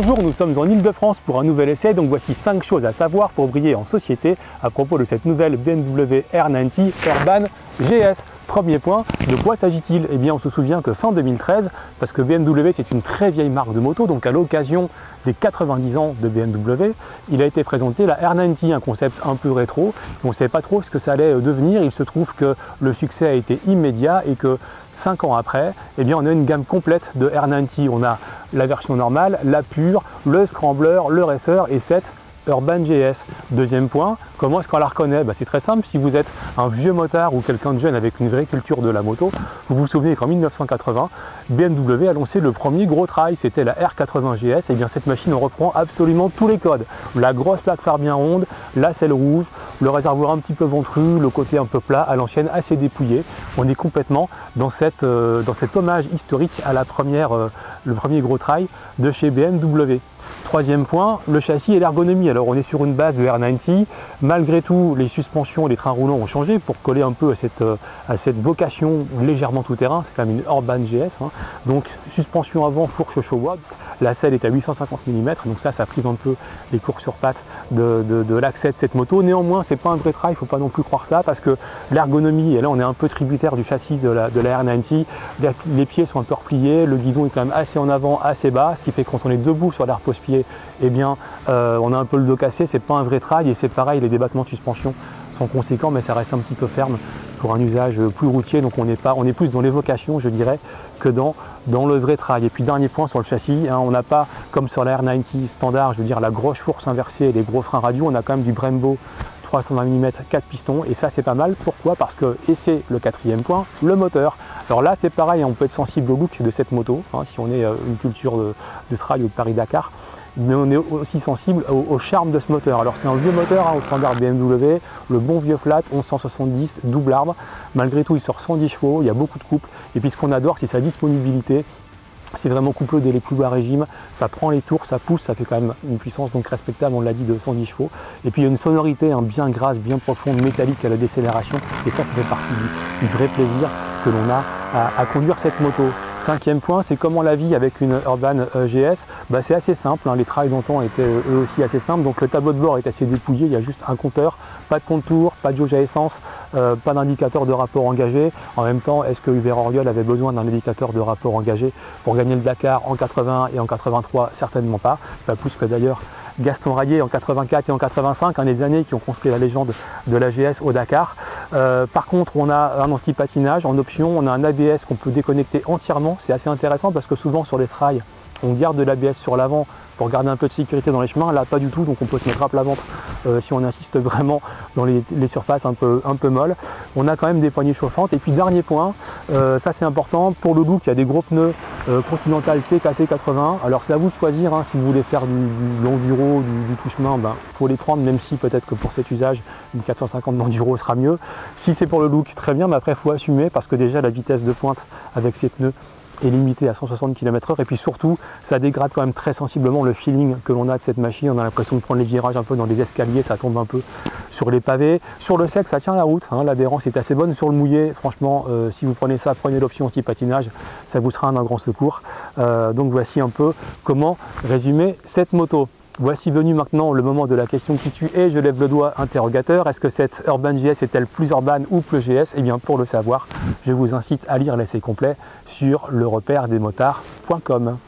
Bonjour, nous sommes en Ile-de-France pour un nouvel essai, donc voici 5 choses à savoir pour briller en société à propos de cette nouvelle BMW R90 Urban GS. Premier point, de quoi s'agit-il? Eh bien on se souvient que fin 2013, parce que BMW c'est une très vieille marque de moto, donc à l'occasion des 90 ans de BMW, il a été présenté la R90, un concept un peu rétro. On ne savait pas trop ce que ça allait devenir. Il se trouve que le succès a été immédiat et que 5 ans après, eh bien, on a une gamme complète de R90. On a la version normale, la pure, le Scrambler, le Racer et cette Urban GS. Deuxième point, comment est-ce qu'on la reconnaît? C'est très simple, si vous êtes un vieux motard ou quelqu'un de jeune avec une vraie culture de la moto, vous vous souvenez qu'en 1980, BMW a lancé le premier gros trail, c'était la R80 GS. Et bien cette machine, on reprend absolument tous les codes. La grosse plaque phare bien ronde, la selle rouge, le réservoir un petit peu ventru, le côté un peu plat, à l'ancienne assez dépouillé. On est complètement dans cet hommage historique à le premier gros trail de chez BMW. Troisième point, le châssis et l'ergonomie. Alors on est sur une base de R90, malgré tout les suspensions et les trains roulants ont changé pour coller un peu à cette vocation légèrement tout-terrain, c'est quand même une Urban GS. Donc suspension avant, fourche Showa, la selle est à 850 mm, donc ça prive un peu les courses sur pattes de l'accès de cette moto. Néanmoins c'est pas un vrai trail, il ne faut pas non plus croire ça, parce que l'ergonomie, et là on est un peu tributaire du châssis de la R90, les pieds sont un peu repliés, le guidon est quand même assez en avant, assez bas, ce qui fait que quand on est debout sur la repose-pied, eh bien, on a un peu le dos cassé, c'est pas un vrai trail, et c'est pareil, les débattements de suspension sont conséquents, mais ça reste un petit peu ferme pour un usage plus routier, donc on est plus dans l'évocation, je dirais, que dans le vrai trail. Et puis dernier point sur le châssis, on n'a pas, comme sur la R90 standard, je veux dire la grosse fourche inversée et les gros freins radiaux, on a quand même du Brembo 320 mm 4 pistons, et ça c'est pas mal. Pourquoi? Parce que, et c'est le quatrième point, le moteur. Alors là c'est pareil, on peut être sensible au look de cette moto, si on est une culture de trail ou de Paris-Dakar, mais on est aussi sensible au charme de ce moteur. Alors c'est un vieux moteur au standard BMW, le bon vieux flat 1170 double arbre. Malgré tout il sort 110 chevaux, il y a beaucoup de couple, et puis ce qu'on adore c'est sa disponibilité. C'est vraiment couplé dès les plus bas régimes, ça prend les tours, ça pousse, ça fait quand même une puissance donc respectable, on l'a dit, de 110 chevaux. Et puis il y a une sonorité bien grasse, bien profonde, métallique à la décélération, et ça fait partie du vrai plaisir que l'on a à conduire cette moto. Cinquième point, c'est comment la vie avec une Urban GS. C'est assez simple, les trails d'antan étaient eux aussi assez simples, donc le tableau de bord est assez dépouillé, il y a juste un compteur, pas de contour, pas de jauge à essence, pas d'indicateur de rapport engagé. En même temps, est-ce que Hubert Auriol avait besoin d'un indicateur de rapport engagé pour gagner le Dakar en 80 et en 83? Certainement pas plus que d'ailleurs Gaston Rayet en 84 et en 85, des années qui ont construit la légende de la GS au Dakar. Par contre, on a un anti-patinage en option, on a un ABS qu'on peut déconnecter entièrement. C'est assez intéressant parce que souvent sur les trails, on garde de l'ABS sur l'avant pour garder un peu de sécurité dans les chemins. Là, pas du tout, donc on peut se mettre à plat ventre si on insiste vraiment dans les surfaces un peu molles. On a quand même des poignées chauffantes. Et puis dernier point, ça c'est important, pour le look, il y a des gros pneus Continental TKC 80. Alors c'est à vous de choisir, si vous voulez faire du l'enduro, du tout-chemin, faut les prendre, même si peut-être que pour cet usage, une 450 d'enduro sera mieux. Si c'est pour le look, très bien, mais après il faut assumer, parce que déjà la vitesse de pointe avec ces pneus est limité à 160 km/h, et puis surtout ça dégrade quand même très sensiblement le feeling que l'on a de cette machine. On a l'impression de prendre les virages un peu dans des escaliers, ça tombe un peu sur les pavés. Sur le sec ça tient la route, l'adhérence est assez bonne. Sur le mouillé, franchement, si vous prenez ça, prenez l'option anti-patinage, ça vous sera un grand secours. Donc voici un peu comment résumer cette moto. Voici venu maintenant le moment de la question qui tue, et je lève le doigt interrogateur. Est-ce que cette Urban GS est-elle plus urban ou plus GS? Eh bien pour le savoir, je vous incite à lire l'essai complet sur lerepairedesmotards.com.